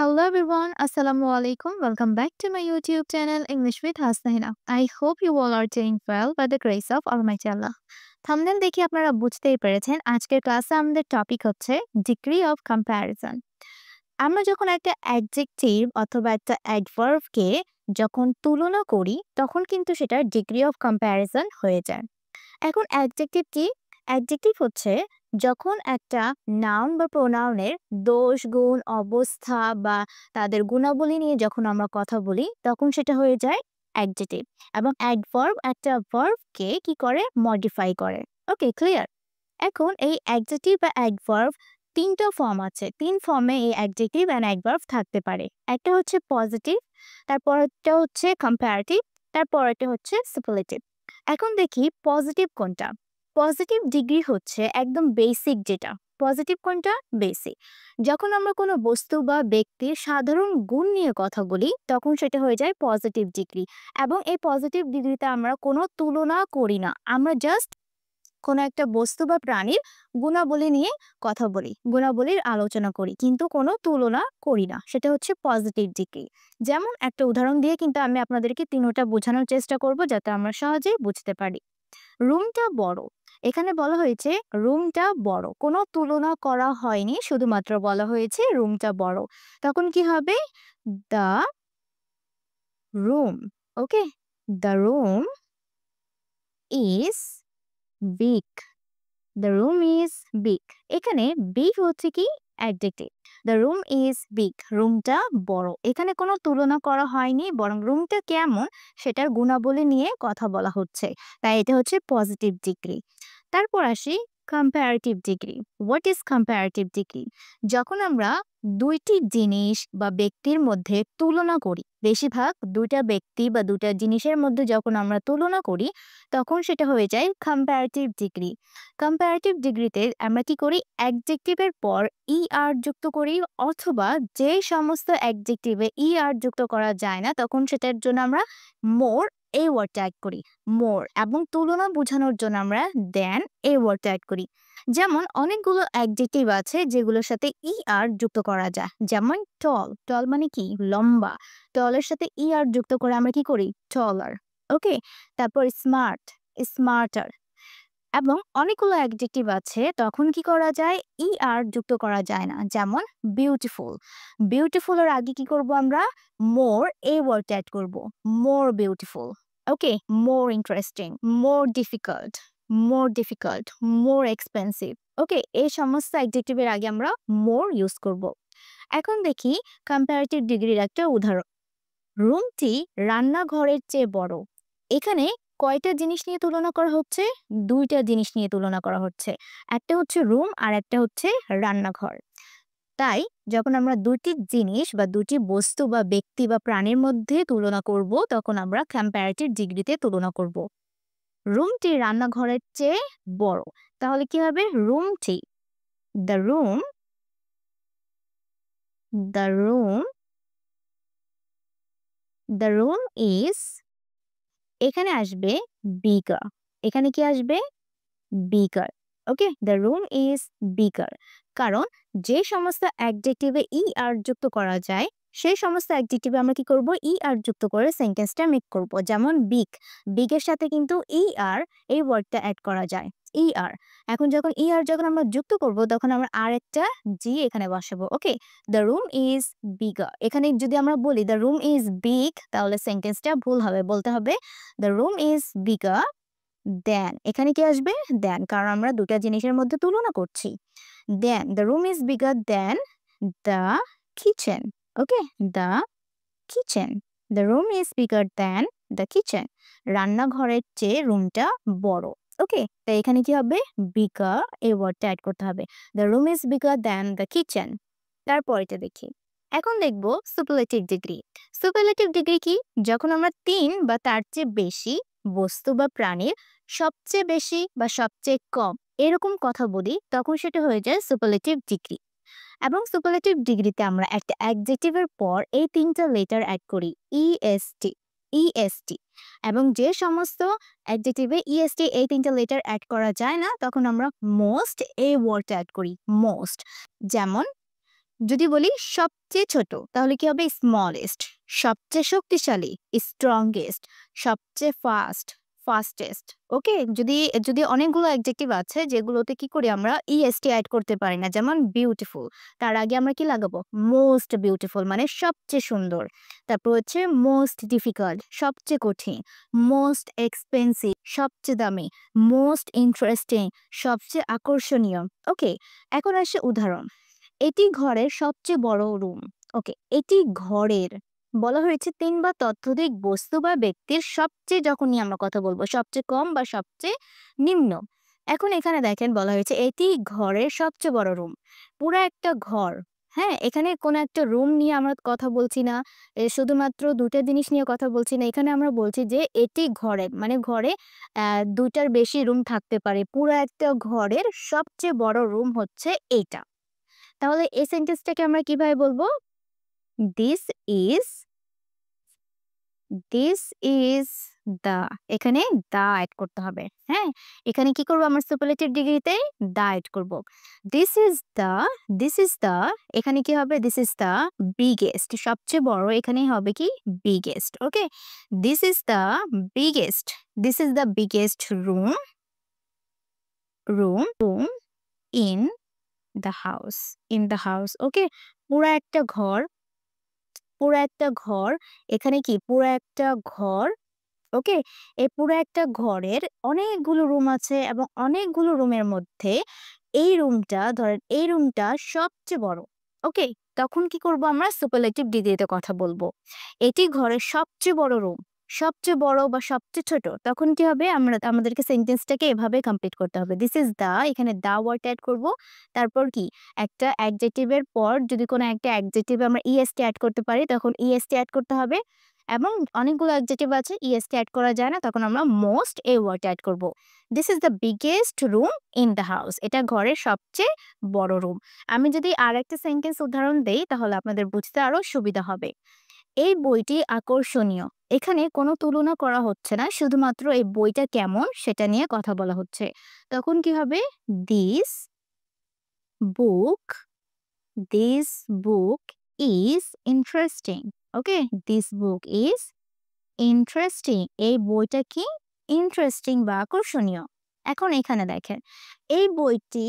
Hello everyone, Assalamu alaikum. Welcome back to my YouTube channel English with Hasnaina. I hope you all are doing well by the grace of Almighty Allah. Thumbnail দেখে আপনারা বুঝতেই পেরেছেন আজকের ক্লাসে আমাদের topic হচ্ছে degree of comparison. আমরা যখন একটা অ্যাডজেক্টিভ অথবা একটা অ্যাডভার্বকে যখন তুলনা করি তখন কিন্তু সেটা ডিগ্রি অফ কম্প্যারিজন হয়ে যায়। এখন অ্যাডজেক্টিভ কি? অ্যাডজেক্টিভ হচ্ছে যখন একটা নাউন বা প্রোনাউনের দোষ, গুণ, অবস্থা বা তাদের গুণাবলী নিয়ে যখন আমরা কথা বলি তখন সেটা হয়ে যায় অ্যাডজেক্টিভ। এবং অ্যাডভার্ব একটা ভার্বকে কি করে? মডিফাই করে। ওকে, ক্লিয়ার? এখন এই অ্যাডজেক্টিভ বা অ্যাডভার্ব ৩ টা ফর্ম আছে। ৩ ফর্মে এই অ্যাডজেক্টিভ অ্যান্ড অ্যাডভার্ব থাকতে পারে। একটা হচ্ছে পজিটিভ, তারপরেরটা হচ্ছে কম্পারেটিভ, তারপরেরটা হচ্ছে সুপারলেটিভ। এখন দেখি পজিটিভ কোনটা? পজিটিভ ডিগ্রি হচ্ছে একদম বেসিক যেটা। পজিটিভ কোনটা? বেসিক। যখন আমরা কোনো বস্তু বা ব্যক্তির সাধারণ গুণ নিয়ে কথা বলি তখন সেটা হয়ে যায় পজিটিভ ডিগ্রি। এবং এই পজিটিভ ডিগ্রিতে আমরা কোনো তুলনা করি না। আমরা জাস্ট কোনো একটা বস্তু বা প্রাণীর গুণাবলী নিয়ে কথা বলি, গুণাবলীর আলোচনা করি, কিন্তু কোনো তুলনা করি না। সেটা হচ্ছে পজিটিভ ডিগ্রি। যেমন একটা উদাহরণ দিয়ে কিন্তু আমি আপনাদেরকে তিনোটা বোঝানোর চেষ্টা করব যাতে আমরা সহজেই বুঝতে পারি। রুমটা বড়। এখানে বলা হয়েছে রুমটা বড়, কোনো তুলনা করা হয়নি, শুধুমাত্র বলা হয়েছে রুমটা বড়। তখন কি হবে? The room. Okay, the room is big. The room is big. এখানে বিগ হচ্ছে কি? Adjective. The room is big, রুমটা বড়। এখানে কোনো তুলনা করা হয়নি, বরং রুমটা কেমন সেটার গুণাবলী নিয়ে কথা বলা হচ্ছে। তাই এটা হচ্ছে পজিটিভ ডিগ্রি। তারপর আসি comparative degree. What is comparative degree? যখন আমরা দুইটি জিনিস বা ব্যক্তির মধ্যে তুলনা করি, বেশিরভাগ দুইটা ব্যক্তি বা দুইটা জিনিসের মধ্যে যখন আমরা তুলনা করি তখন সেটা হয়ে যায় কম্পারেটিভ ডিগ্রি। কম্পারেটিভ ডিগ্রিতে আমরা কি করি? অ্যাডজেক্টিভের পর আর যুক্ত করি, অথবা যে সমস্ত অ্যাডজেক্টিভে আর যুক্ত করা যায় না তখন সেটার জন্য আমরা মোর এই ওয়ার্ডটা অ্যাড করি। মোর। এবং তুলনা বোঝানোর জন্য আমরা দেন এই ওয়ার্ডটা অ্যাড করি। যেমন অনেকগুলো অ্যাডজেক্টিভ আছে যেগুলোর সাথে আর যুক্ত করা যায়। যেমন টল। টল মানে কি? লম্বা। টলের সাথে আর যুক্ত করে আমরা কি করি? টলার। ওকে। তারপর স্মার্ট, স্মার্টার। এবং অনেকগুলো অ্যাডজেক্টিভ আছে তখন কি করা যায়? আর যুক্ত করা যায় না। যেমন বিউটিফুল। বিউটিফুল এর আগে কি করব আমরা? মোর এই ওয়ার্ডটা অ্যাড করব। More beautiful. Okay, more interesting, more difficult, more difficult, more expensive. Okay, এই সমস্ত অ্যাডজেক্টিভের আগে আমরা মোর ইউজ করব। এখন দেখি কম্পারেটিভ ডিগ্রির একটা উদাহরণ। রুমটি রান্নাঘরের চেয়ে বড়। এখানে কয়টা জিনিস নিয়ে তুলনা করা হচ্ছে? দুইটা জিনিস নিয়ে তুলনা করা হচ্ছে। একটা হচ্ছে রুম আর একটা হচ্ছে রান্নাঘর। তাই যখন আমরা দুটি জিনিস বা দুটি বস্তু বা ব্যক্তি বা প্রাণীর মধ্যে তুলনা করব তখন আমরা কম্পারেটিভ ডিগ্রিতে তুলনা করব। রুমটি রান্নাঘরের চেয়ে বড়, তাহলে কি হবে? রুমটি, the room, the room, the room is, এখানে আসবে বিগার। এখানে কি আসবে? Bigger. Okay, the room is bigger. কারণ যে সমস্ত অ্যাডজেক্টিভে আর যুক্ত করা যায় সেই সমস্ত অ্যাডজেক্টিভে আমরা কি করব? আর যুক্ত করে সেন্টেন্সটা মেক করব। যেমন বিগ। বিগের সাথে কিন্তু আর এই ওয়ার্ডটা অ্যাড করা যায়। আর এখন যখন যখন আমরা যুক্ত করব তখন আমরা আর একটা জি এখানে বসাবো। ওকে, দ্য রুম ইজ বিগার। এখানে যদি আমরা বলি দ্য রুম ইজ বিগ তাহলে সেন্টেন্সটা ভুল হবে। বলতে হবে দ্য রুম ইজ বিগার দেন। এখানে কি আসবে? দেন, কারণ আমরা দুটা জিনিসের মধ্যে তুলনা করছি। Then the room is bigger than the kitchen. Okay, the kitchen. The room is bigger than the kitchen. রান্নাঘরের চেয়ে রুমটা বড়। ওকে, তাই এখানে কি হবে? বিগার এই ওয়ার্ডটা অ্যাড করতে হবে। The room is bigger than the kitchen. তারপরেটা দেখি। এখন দেখব সুপারলেটিভ ডিগ্রি। সুপারলেটিভ ডিগ্রি কি? যখন আমরা ৩ বা তার চেয়ে বেশি বস্তু বা প্রাণীর সবচেয়ে বেশি বা সবচেয়ে কম এরকম কথা বলি তখন সেটা হয়ে যায় সুপারলেটিভ ডিগ্রি। এবং সুপারলেটিভ ডিগ্রিতে আমরা একটা অ্যাডজেক্টিভের পর এই ৩টা লেটার অ্যাড করি। EST, EST. এবং যে সমস্ত অ্যাডজেক্টিভে ইএসটি এই ৩টা লেটার অ্যাড করা যায় না তখন আমরা মোস্ট এই ওয়ার্ডটা অ্যাড করি। মোস্ট। যেমন যদি বলি সবচেয়ে ছোট তাহলে কি হবে? স্মলেস্ট। সবচেয়ে শক্তিশালী স্ট্রংগেস্ট। সবচেয়ে ফাস্টেস্ট। ওকে? যদি যদি অনেকগুলো অ্যাডজেক্টিভ আছে যেগুলোতে কি করি আমরা ইএসটি অ্যাড করতে পারি না। যেমন বিউটিফুল। তার আগে আমরা কি লাগাবো? মোস্ট বিউটিফুল মানে সবচেয়ে সুন্দর। তারপর হচ্ছে মোস্ট ডিফিকাল্ট সবচেয়ে কঠিন। মোস্ট এক্সপেন্সিভ সবচেয়ে দামি। মোস্ট ইন্টারেস্টিং সবচেয়ে আকর্ষণীয়। ওকে? এখন আসে উদাহরণ। এটি ঘরের সবচেয়ে বড় রুম। ওকে, এটি ঘরের বলা হয়েছে ৩ বা ততোধিক বস্তু বা ব্যক্তির সবচেয়ে যখনই আমরা কথা বলবো সবচেয়ে কম বা সবচেয়ে নিম্ন। এখন এখানে দেখেন বলা হয়েছে এটি ঘরের সবচেয়ে বড় রুম। পুরা একটা ঘর। হ্যাঁ, এখানে কোনো একটা রুম নিয়ে আমরা কথা বলছি না। শুধুমাত্র ২ টা জিনিস নিয়ে কথা বলছি না। এখানে আমরা বলছি যে এটি ঘরের মানে ঘরে ২ টার বেশি রুম থাকতে পারে। পুরা একটা ঘরের সবচেয়ে বড় রুম হচ্ছে এইটা। তাহলে এই সেন্টেন্সটাকে আমরা কিভাবে বলবো? This is this is the. এখানে দা এড করতে হবে। হ্যাঁ, এখানে কি করব আমরা সুপারলেটিভ ডিগ্রিতে দা এড করব। দিস ইজ দ্য এখানে কি হবে? দিস ইজ দ্য বিগেস্ট সবচেয়ে বড় এখানেই হবে কি? Biggest. Okay, this is the biggest this is the biggest room in the house. Okay, পুরা একটা ঘর পুরা একটা ঘর এখানে কি পুরা একটা ঘর। ওকে, এই পুরা একটা ঘরের অনেকগুলো রুম আছে এবং অনেকগুলো রুমের মধ্যে এই রুমটা সবচেয়ে বড়। ওকে, তখন কি করব আমরা সুপারলেটিভ ডিগ্রিতে কথা বলবো। এটি ঘরের সবচেয়ে বড় রুম। সবচেয়ে বড় বা সবচেয়ে ছোট তখন কি হবে? আমাদেরকে সেন্টেন্সটাকে এভাবে কমপ্লিট করতে হবে। দিস ইজ দা এখানে দা ওয়ার্ড এড করব। তারপর কি একটা অ্যাডজেক্টিভের পর যদি কোনো একটা অ্যাডজেক্টিভে আমরা ইএসটি অ্যাড করতে পারি তখন ইএসটি অ্যাড করতে হবে। এবং অনেকগুলো অ্যাডজেক্টিভ আছে ইএসটি অ্যাড করা যায় না তখন আমরা মোস্ট এই ওয়ার্ডটা অ্যাড করব। This is the biggest room in the house. এটা ঘরের সবচেয়ে বড় রুম। আমি যদি আরেকটা সেন্টেন্স উদাহরণ দেই তাহলে আপনাদের বুঝতে আরো সুবিধা হবে। এই বইটি আকর্ষণীয়। এখানে কোনো তুলনা করা হচ্ছে না। শুধুমাত্র এই বইটা কেমন সেটা নিয়ে কথা বলা হচ্ছে। তখন কি হবে? This book this book is interesting. Okay, this book is interesting. এই বইটা কি? ইন্টারেস্টিং বা আকর্ষণীয়। এখন এখানে দেখেন এই বইটি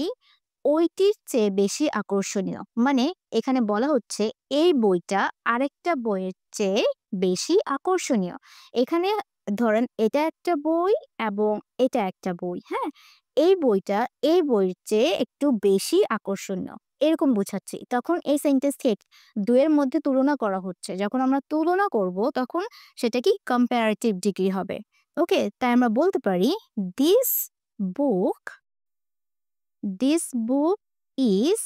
ওইটির চেয়ে বেশি আকর্ষণীয়। মানে এখানে বলা হচ্ছে এই বইটা আরেকটা বইয়ের চেয়ে বেশি আকর্ষণীয়। এখানে ধরেন এটা একটা বই এবং এটা একটা বই। হ্যাঁ, এই বইয়ের চেয়ে একটু বেশি আকর্ষণীয় এরকম বোঝাচ্ছি। তখন এই সেন্টেন্স থেকে দুয়ের মধ্যে তুলনা করা হচ্ছে। যখন আমরা তুলনা করব তখন সেটা কি কম্পারেটিভ ডিগ্রি হবে। ওকে, তাই আমরা বলতে পারি this book this book is.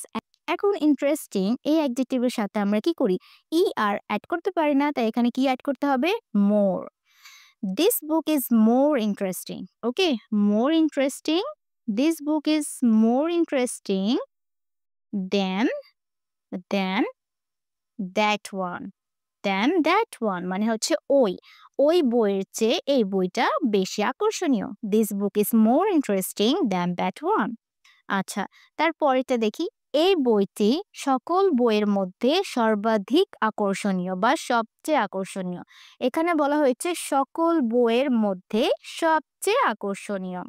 এখন ইন্টারেস্টিং এই অ্যাডজেক্টিভের সাথে আমরা কি করি? ই আর অ্যাড করতে পারি না, তাই এখানে কি অ্যাড করতে হবে? More. This book is more interesting. Okay, more interesting. This book is more interesting than than that one. That one মানে হচ্ছে ওই বইয়ের চেয়ে এই বইটা বেশি আকর্ষণীয়। This book is more interesting than that one. আচ্ছা, তারপরেরটা দেখি। এই বইটি সকল বইয়ের মধ্যে সর্বাধিক আকর্ষণীয় বা সবচেয়ে আকর্ষণীয়। এখানে বলা হয়েছে সকল বইয়ের মধ্যে সবচেয়ে আকর্ষণীয়।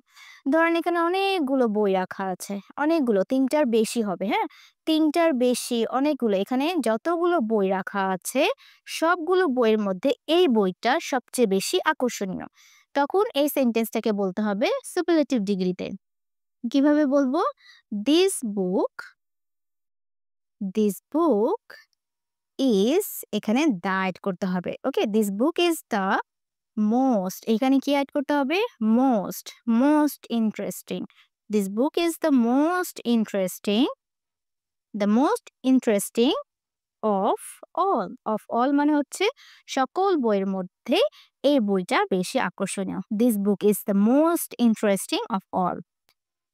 ধরেন এখানে অনেকগুলো বই রাখা আছে। অনেকগুলো ৩ টার বেশি হবে। হ্যাঁ, ৩ টার বেশি অনেকগুলো। এখানে যতগুলো বই রাখা আছে সবগুলো বইয়ের মধ্যে এই বইটা সবচেয়ে বেশি আকর্ষণীয়। তখন এই সেন্টেন্সটাকে বলতে হবে সুপারলেটিভ ডিগ্রিতে। কিভাবে বলবো? This book this book is. এখানে দা অ্যাড করতে হবে। Okay, this book is the most. এখানে কি অ্যাড করতে হবে? Most interesting. This book is the most interesting of all মানে হচ্ছে সকল বইয়ের মধ্যে এই বইটা বেশি আকর্ষণীয়। This book is the most interesting of all.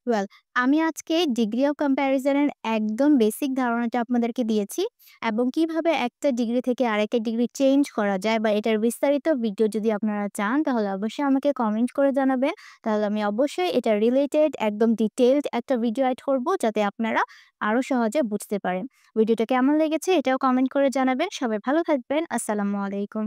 Well, আমি আজকে ডিগ্রি অফ কম্প্যারিজন এর একদম বেসিক ধারণাটা আপনাদেরকে দিয়েছি এবং কিভাবে একটা ডিগ্রি থেকে আরেকটা ডিগ্রি চেঞ্জ করা যায় বা এটার বিস্তারিত ভিডিও যদি আপনারা চান তাহলে অবশ্যই আমাকে কমেন্ট করে জানাবেন। তাহলে আমি অবশ্যই এটা রিলেটেড একদম ডিটেইলড একটা ভিডিও এড করব যাতে আপনারা আরো সহজে বুঝতে পারেন। ভিডিওটা কেমন লেগেছে এটাও কমেন্ট করে জানাবেন। সবাই ভালো থাকবেন। আসসালামু আলাইকুম।